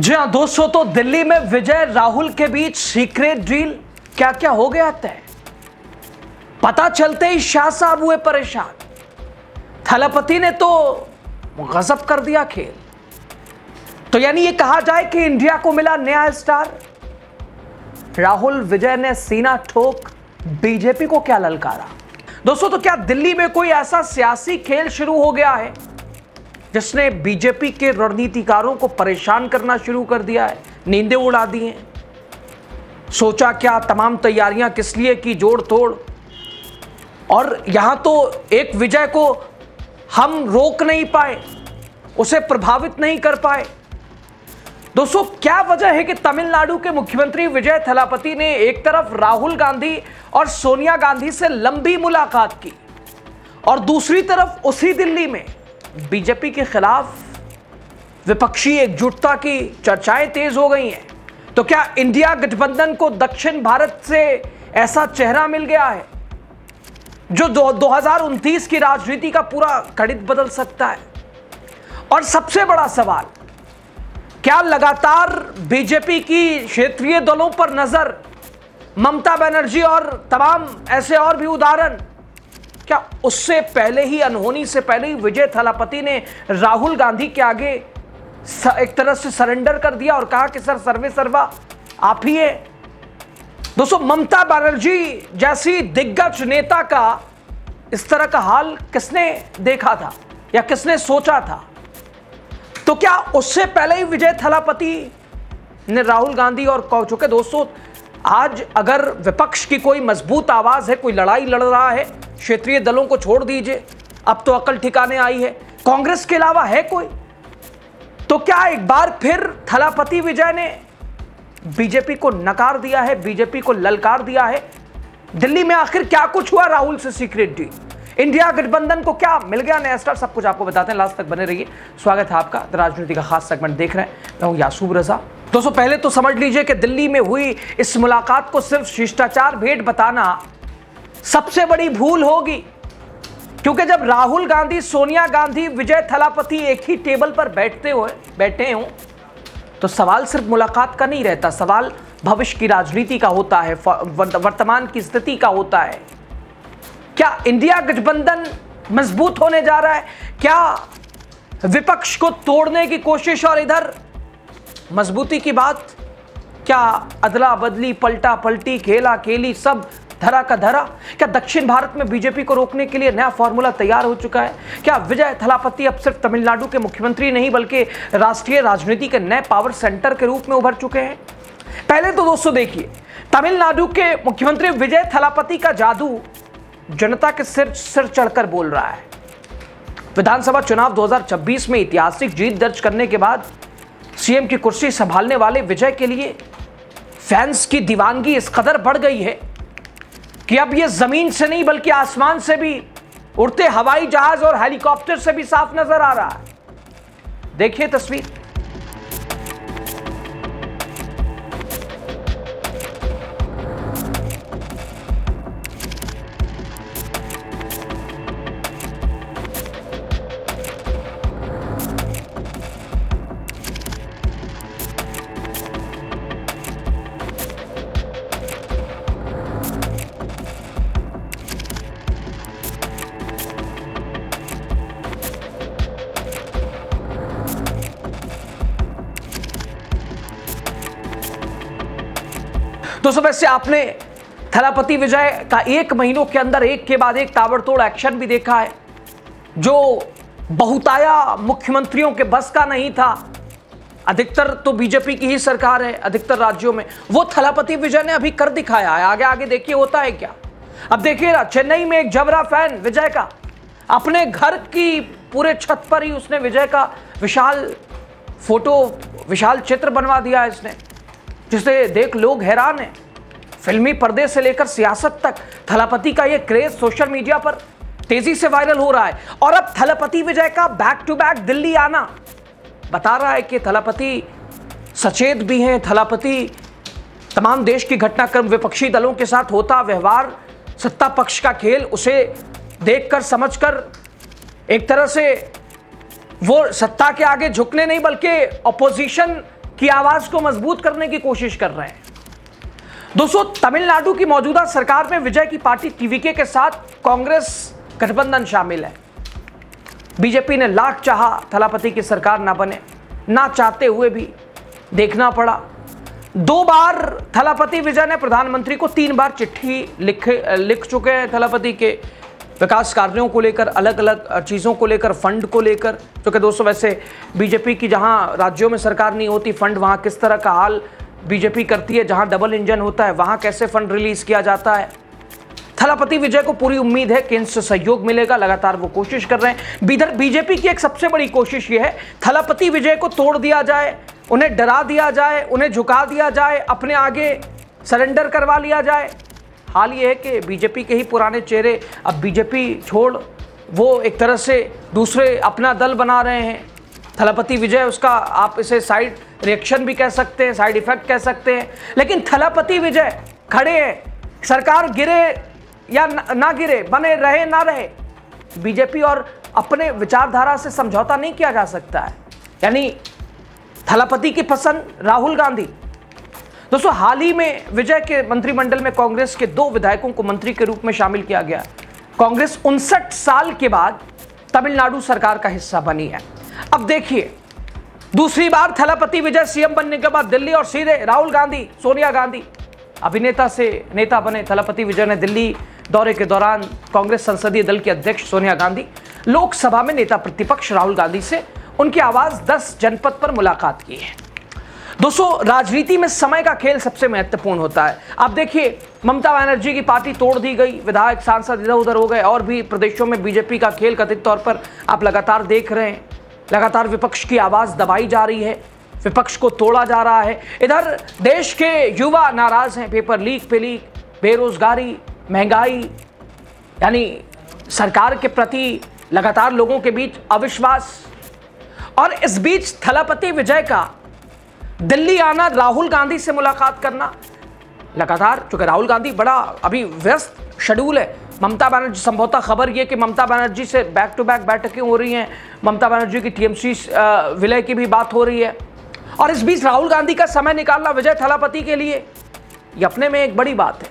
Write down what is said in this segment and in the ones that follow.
जी हाँ दोस्तों, तो दिल्ली में विजय राहुल के बीच सीक्रेट डील क्या क्या हो गया तय। पता चलते ही शाह साहब हुए परेशान। थलापति ने तो गजब कर दिया खेल। तो यानी ये कहा जाए कि इंडिया को मिला नया स्टार। राहुल विजय ने सीना ठोक बीजेपी को क्या ललकारा। दोस्तों, तो क्या दिल्ली में कोई ऐसा सियासी खेल शुरू हो गया है जिसने बीजेपी के रणनीतिकारों को परेशान करना शुरू कर दिया है, नींदें उड़ा दी हैं। सोचा क्या, तमाम तैयारियां किस लिए की, जोड़ तोड़। और यहां तो एक विजय को हम रोक नहीं पाए, उसे प्रभावित नहीं कर पाए। दोस्तों, क्या वजह है कि तमिलनाडु के मुख्यमंत्री विजय थलापति ने एक तरफ राहुल गांधी और सोनिया गांधी से लंबी मुलाकात की और दूसरी तरफ उसी दिल्ली में बीजेपी के खिलाफ विपक्षी एकजुटता की चर्चाएं तेज हो गई हैं। तो क्या इंडिया गठबंधन को दक्षिण भारत से ऐसा चेहरा मिल गया है जो 2029 की राजनीति का पूरा गणित बदल सकता है? और सबसे बड़ा सवाल, क्या लगातार बीजेपी की क्षेत्रीय दलों पर नजर, ममता बनर्जी और तमाम ऐसे और भी उदाहरण, क्या उससे पहले ही, अनहोनी से पहले ही विजय थलापति ने राहुल गांधी के आगे एक तरह से सरेंडर कर दिया और कहा कि सर सर्वे सर्वा आप ही है। दोस्तों, ममता बनर्जी जैसी दिग्गज नेता का इस तरह का हाल किसने देखा था या किसने सोचा था? तो क्या उससे पहले ही विजय थलापति ने राहुल गांधी और चुके? दोस्तों, आज अगर विपक्ष की कोई मजबूत आवाज है, कोई लड़ाई लड़ रहा है, क्षेत्रीय दलों को छोड़ दीजिए, अब तो अकल ठिकाने आई है, कांग्रेस के अलावा है कोई? तो क्या एक बार फिर थलापति विजय ने बीजेपी को नकार दिया है, बीजेपी को ललकार दिया है? दिल्ली में आखिर क्या कुछ हुआ राहुल से सीक्रेट डील? इंडिया गठबंधन को क्या मिल गया नया स्टार? सब कुछ आपको बताते हैं, लास्ट तक बने रहिए। स्वागत है आपका, राजनीति का खास सेगमेंट देख रहे हैं। मैं हूं यासूब रजा। दोस्तों, पहले तो समझ लीजिए कि दिल्ली में हुई इस मुलाकात को सिर्फ शिष्टाचार भेंट बताना सबसे बड़ी भूल होगी, क्योंकि जब राहुल गांधी, सोनिया गांधी, विजय थलापति एक ही टेबल पर बैठे हों तो सवाल सिर्फ मुलाकात का नहीं रहता, सवाल भविष्य की राजनीति का होता है, वर्तमान की स्थिति का होता है। क्या इंडिया गठबंधन मजबूत होने जा रहा है? क्या विपक्ष को तोड़ने की कोशिश और इधर मजबूती की बात? क्या अदला बदली, पलटा पलटी, खेला खेली, सब धरा का धरा? क्या दक्षिण भारत में बीजेपी को रोकने के लिए नया फॉर्मूला तैयार हो चुका है? क्या विजय थलापति अब सिर्फ तमिलनाडु के मुख्यमंत्री नहीं बल्कि राष्ट्रीय राजनीति के नए पावर सेंटर के रूप में उभर चुके हैं? पहले तो दोस्तों देखिए, तमिलनाडु के मुख्यमंत्री विजय थलापति का जादू जनता के सिर चढ़कर बोल रहा है। विधानसभा चुनाव 2026 में ऐतिहासिक जीत दर्ज करने के बाद सीएम की कुर्सी संभालने वाले विजय के लिए फैंस की दीवानगी इस कदर बढ़ गई है कि अब ये जमीन से नहीं बल्कि आसमान से भी, उड़ते हवाई जहाज और हेलीकॉप्टर से भी साफ नजर आ रहा है। देखिए तस्वीर। दोस्तों, वैसे आपने थलापति विजय का एक महीनों के अंदर एक के बाद एक ताबड़तोड़ एक्शन भी देखा है, जो बहुताया मुख्यमंत्रियों के बस का नहीं था। अधिकतर तो बीजेपी की ही सरकार है अधिकतर राज्यों में, वो थलापति विजय ने अभी कर दिखाया है। आगे आगे देखिए होता है क्या। अब देखिए ना, चेन्नई में एक जबरा फैन विजय का, अपने घर की पूरे छत पर ही उसने विजय का विशाल फोटो, विशाल चित्र बनवा दिया है इसने, जिसे देख लोग हैरान हैं। फिल्मी पर्दे से लेकर सियासत तक थलापति का यह क्रेज सोशल मीडिया पर तेजी से वायरल हो रहा है। और अब थलापति विजय का बैक टू बैक दिल्ली आना बता रहा है कि थलापति सचेत भी हैं। थलापति तमाम देश की घटनाक्रम, विपक्षी दलों के साथ होता व्यवहार, सत्ता पक्ष का खेल, उसे देखकर समझकर एक तरह से वो सत्ता के आगे झुकने नहीं बल्कि ऑपोजिशन की आवाज को मजबूत करने की कोशिश कर रहे हैं। दोस्तों, तमिलनाडु की मौजूदा सरकार में विजय की पार्टी टीवीके के साथ कांग्रेस गठबंधन शामिल है। बीजेपी ने लाख चाहा थलापति की सरकार ना बने, ना चाहते हुए भी देखना पड़ा। 2 बार थलापति विजय ने प्रधानमंत्री को 3 बार चिट्ठी लिख चुके हैं थलापति के विकास कार्यों को लेकर, अलग अलग चीज़ों को लेकर, फंड को लेकर। क्योंकि दोस्तों वैसे बीजेपी की जहां राज्यों में सरकार नहीं होती, फंड वहां किस तरह का हाल बीजेपी करती है, जहां डबल इंजन होता है वहां कैसे फंड रिलीज किया जाता है। थलापति विजय को पूरी उम्मीद है केंद्र से सहयोग मिलेगा, लगातार वो कोशिश कर रहे हैं। इधर बीजेपी की एक सबसे बड़ी कोशिश ये है थलापति विजय को तोड़ दिया जाए, उन्हें डरा दिया जाए, उन्हें झुका दिया जाए, अपने आगे सरेंडर करवा लिया जाए। हाल ये है कि बीजेपी के ही पुराने चेहरे अब बीजेपी छोड़ वो एक तरह से दूसरे अपना दल बना रहे हैं। थलापति विजय, उसका आप इसे साइड रिएक्शन भी कह सकते हैं, साइड इफेक्ट कह सकते हैं, लेकिन थलापति विजय खड़े हैं। सरकार गिरे या ना गिरे, बने रहे ना रहे, बीजेपी और अपने विचारधारा से समझौता नहीं किया जा सकता है। यानी थलापति की पसंद राहुल गांधी। दोस्तों, हाल ही में विजय के मंत्रिमंडल में कांग्रेस के 2 विधायकों को मंत्री के रूप में शामिल किया गया। कांग्रेस 59 साल के बाद तमिलनाडु सरकार का हिस्सा बनी है। अब देखिए, दूसरी बार थलापति विजय सीएम बनने के बाद दिल्ली और सीधे राहुल गांधी, सोनिया गांधी अभिनेता से नेता बने। थलापति विजय ने दिल्ली दौरे के दौरान कांग्रेस संसदीय दल के अध्यक्ष सोनिया गांधी, लोकसभा में नेता प्रतिपक्ष राहुल गांधी से उनकी आवाज 10 जनपद पर मुलाकात की है। दोस्तों, राजनीति में समय का खेल सबसे महत्वपूर्ण होता है। आप देखिए, ममता बनर्जी की पार्टी तोड़ दी गई, विधायक सांसद इधर उधर हो गए, और भी प्रदेशों में बीजेपी का खेल कथित तौर पर आप लगातार देख रहे हैं। लगातार विपक्ष की आवाज दबाई जा रही है, विपक्ष को तोड़ा जा रहा है। इधर देश के युवा नाराज हैं, पेपर लीक पे लीक, बेरोजगारी, महंगाई, यानी सरकार के प्रति लगातार लोगों के बीच अविश्वास। और इस बीच थलापति विजय का दिल्ली आना, राहुल गांधी से मुलाकात करना लगातार, क्योंकि राहुल गांधी बड़ा अभी व्यस्त शेड्यूल है। ममता बनर्जी, संभवतः खबर यह कि ममता बनर्जी से बैक टू बैक बैठकें हो रही हैं, ममता बनर्जी की टीएमसी विलय की भी बात हो रही है, और इस बीच राहुल गांधी का समय निकालना विजय थलापति के लिए ये अपने में एक बड़ी बात है।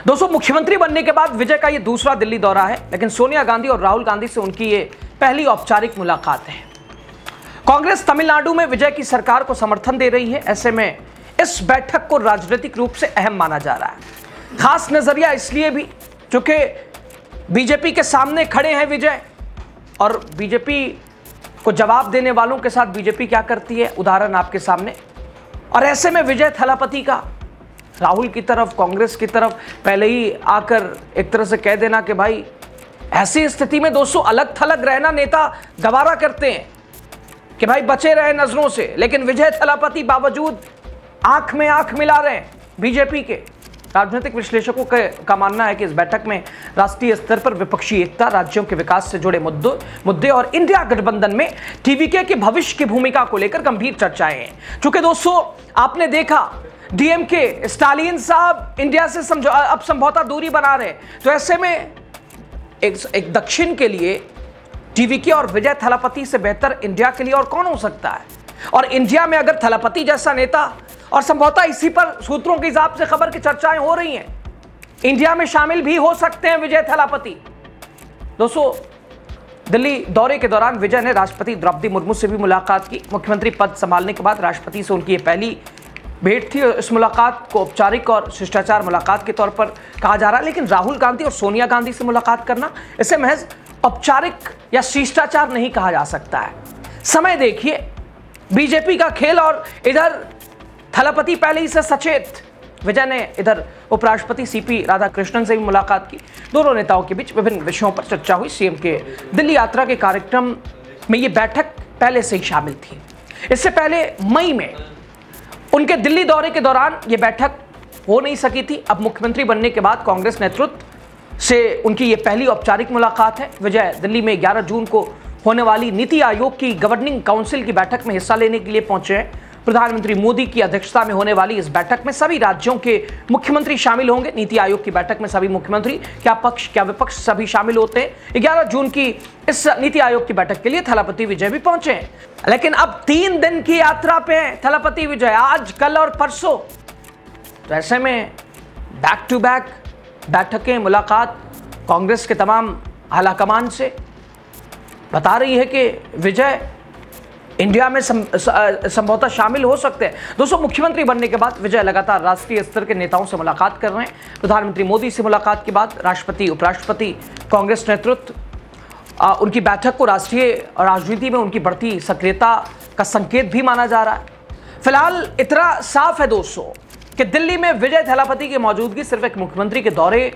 दोस्तों, मुख्यमंत्री बनने के बाद विजय का ये दूसरा दिल्ली दौरा है, लेकिन सोनिया गांधी और राहुल गांधी से उनकी ये पहली औपचारिक मुलाकात है। कांग्रेस तमिलनाडु में विजय की सरकार को समर्थन दे रही है। ऐसे में इस बैठक को राजनीतिक रूप से अहम माना जा रहा है। खास नजरिया इसलिए भी क्योंकि बीजेपी के सामने खड़े हैं विजय, और बीजेपी को जवाब देने वालों के साथ बीजेपी क्या करती है, उदाहरण आपके सामने। और ऐसे में विजय थलापति का राहुल की तरफ, कांग्रेस की तरफ पहले ही आकर एक तरह से कह देना कि भाई, ऐसी स्थिति में दोस्तों अलग थलग रहना नेता गवारा करते हैं कि भाई बचे रहे नजरों से, लेकिन विजय थलापति बावजूद आंख में आंख मिला रहे हैं बीजेपी के। राजनीतिक विश्लेषकों का मानना है कि इस बैठक में राष्ट्रीय स्तर पर विपक्षी एकता, राज्यों के विकास से जुड़े मुद्दे और इंडिया गठबंधन में टीवीके के भविष्य की भूमिका को लेकर गंभीर चर्चाएं हैं। चूंकि दोस्तों आपने देखा, डीएमके स्टालिन साहब इंडिया से अब समझौता दूरी बना रहे, तो ऐसे में एक दक्षिण के लिए टीवीके और विजय थलापति से बेहतर इंडिया के लिए और कौन हो सकता है। और इंडिया में अगर थलापति जैसा नेता, और संभवतः इसी पर सूत्रों के हिसाब से खबर की चर्चाएं हो रही हैं, इंडिया में शामिल भी हो सकते हैं विजय थलापति। दोस्तों, दिल्ली दौरे के दौरान विजय ने राष्ट्रपति द्रौपदी मुर्मू से भी मुलाकात की। मुख्यमंत्री पद संभालने के बाद राष्ट्रपति से उनकी ये पहली भेंट थी। इस मुलाकात को औपचारिक और शिष्टाचार मुलाकात के तौर पर कहा जा रहा है, लेकिन राहुल गांधी और सोनिया गांधी से मुलाकात करना, इसे महज औपचारिक या शिष्टाचार नहीं कहा जा सकता है। समय देखिए, बीजेपी का खेल, और इधर थलापति पहले ही से सचेत। विजय ने इधर उपराष्ट्रपति सीपी राधाकृष्णन से भी मुलाकात की। दोनों नेताओं के बीच विभिन्न विषयों पर चर्चा हुई। सीएम के दिल्ली यात्रा के कार्यक्रम में ये बैठक पहले से ही शामिल थी। इससे पहले मई में उनके दिल्ली दौरे के दौरान ये बैठक हो नहीं सकी थी। अब मुख्यमंत्री बनने के बाद कांग्रेस नेतृत्व से उनकी ये पहली औपचारिक मुलाकात है। विजय दिल्ली में 11 जून को होने वाली नीति आयोग की गवर्निंग काउंसिल की बैठक में हिस्सा लेने के लिए पहुंचे हैं। प्रधानमंत्री मोदी की अध्यक्षता में होने वाली इस बैठक में सभी राज्यों के मुख्यमंत्री शामिल होंगे। नीति आयोग की बैठक में सभी मुख्यमंत्री, क्या पक्ष क्या विपक्ष, सभी शामिल होते हैं। 11 जून की इस नीति आयोग की बैठक के लिए थलपति विजय भी पहुंचे हैं। लेकिन अब 3 दिन की यात्रा पे हैं थलपति विजय, आज, कल और परसों। तो ऐसे में बैक टू बैक बैठकें, मुलाकात कांग्रेस के तमाम आलाकमान से बता रही है कि विजय इंडिया में संभवतः शामिल हो सकते हैं। दोस्तों, मुख्यमंत्री बनने के बाद विजय लगातार राष्ट्रीय स्तर के नेताओं से मुलाकात कर रहे हैं। प्रधानमंत्री मोदी से मुलाकात के बाद राष्ट्रपति, उपराष्ट्रपति, कांग्रेस नेतृत्व उनकी बैठक को राष्ट्रीय राजनीति में उनकी बढ़ती सक्रियता का संकेत भी माना जा रहा है। फिलहाल इतना साफ है दोस्तों कि दिल्ली में विजय थलापति की मौजूदगी सिर्फ एक मुख्यमंत्री के दौरे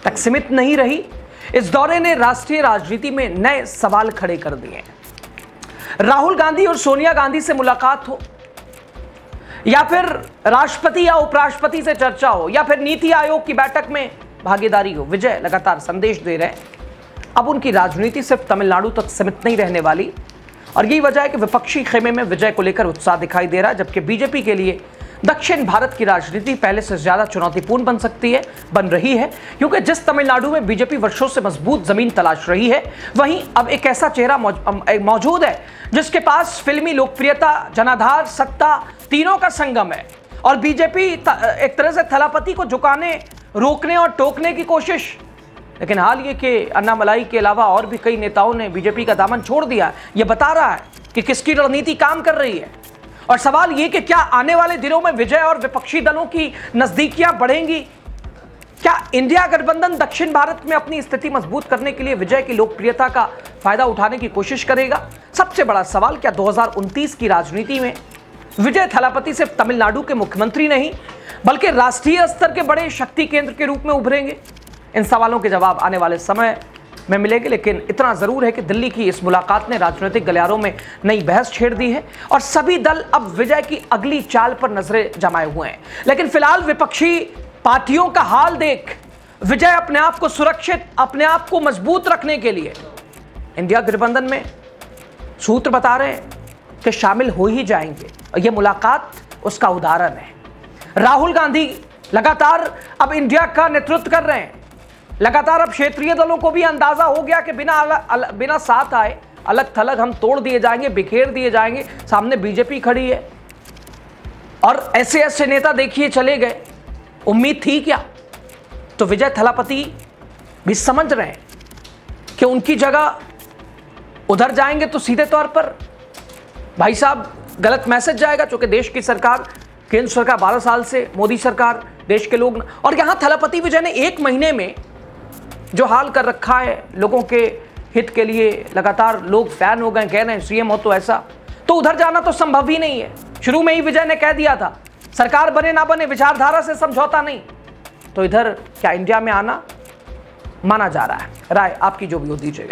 तक सीमित नहीं रही। इस दौरे ने राष्ट्रीय राजनीति में नए सवाल खड़े कर दिए। राहुल गांधी और सोनिया गांधी से मुलाकात हो, या फिर राष्ट्रपति या उपराष्ट्रपति से चर्चा हो, या फिर नीति आयोग की बैठक में भागीदारी हो, विजय लगातार संदेश दे रहे हैं अब उनकी राजनीति सिर्फ तमिलनाडु तक सीमित नहीं रहने वाली। और यही वजह है कि विपक्षी खेमे में विजय को लेकर उत्साह दिखाई दे रहा है, जबकि बीजेपी के लिए दक्षिण भारत की राजनीति पहले से ज्यादा चुनौतीपूर्ण बन रही है, क्योंकि जिस तमिलनाडु में बीजेपी वर्षों से मजबूत जमीन तलाश रही है, वहीं अब एक ऐसा चेहरा मौजूद है जिसके पास फिल्मी लोकप्रियता, जनाधार, सत्ता तीनों का संगम है। और बीजेपी एक तरह से थलापति को झुकाने, रोकने और टोकने की कोशिश, लेकिन हाल ये कि अन्नामलाई के अलावा और भी कई नेताओं ने बीजेपी का दामन छोड़ दिया, ये बता रहा है कि किसकी रणनीति काम कर रही है। और सवाल ये कि क्या आने वाले दिनों में विजय और विपक्षी दलों की नजदीकियां बढ़ेंगी? क्या इंडिया गठबंधन दक्षिण भारत में अपनी स्थिति मजबूत करने के लिए विजय की लोकप्रियता का फायदा उठाने की कोशिश करेगा? सबसे बड़ा सवाल, क्या 2029 की राजनीति में विजय थलापति सिर्फ तमिलनाडु के मुख्यमंत्री नहीं बल्कि राष्ट्रीय स्तर के बड़े शक्ति केंद्र के रूप में उभरेंगे? इन सवालों के जवाब आने वाले समय में मिलेंगे, लेकिन इतना जरूर है कि दिल्ली की इस मुलाकात ने राजनीतिक गलियारों में नई बहस छेड़ दी है और सभी दल अब विजय की अगली चाल पर नजरें जमाए हुए हैं। लेकिन फिलहाल विपक्षी पार्टियों का हाल देख विजय अपने आप को सुरक्षित, अपने आप को मजबूत रखने के लिए इंडिया गठबंधन में सूत्र बता रहे हैं कि शामिल हो ही जाएंगे, और यह मुलाकात उसका उदाहरण है। राहुल गांधी लगातार अब इंडिया का नेतृत्व कर रहे हैं। लगातार अब क्षेत्रीय दलों को भी अंदाजा हो गया कि बिना साथ आए अलग थलग हम तोड़ दिए जाएंगे, बिखेर दिए जाएंगे। सामने बीजेपी खड़ी है और ऐसे ऐसे नेता देखिए चले गए, उम्मीद थी क्या? तो विजय थलापति भी समझ रहे हैं कि उनकी जगह उधर जाएंगे तो सीधे तौर पर भाई साहब गलत मैसेज जाएगा, क्योंकि देश की सरकार, केंद्र सरकार 12 साल से, मोदी सरकार, देश के लोग, और यहां थलापति विजय ने 1 महीने में जो हाल कर रखा है लोगों के हित के लिए, लगातार लोग फैन हो गए, कह रहे हैं सीएम हो तो ऐसा, तो उधर जाना तो संभव ही नहीं है। शुरू में ही विजय ने कह दिया था सरकार बने ना बने, विचारधारा से समझौता नहीं। तो इधर क्या इंडिया में आना माना जा रहा है? राय आपकी जो भी हो दीजिएगा।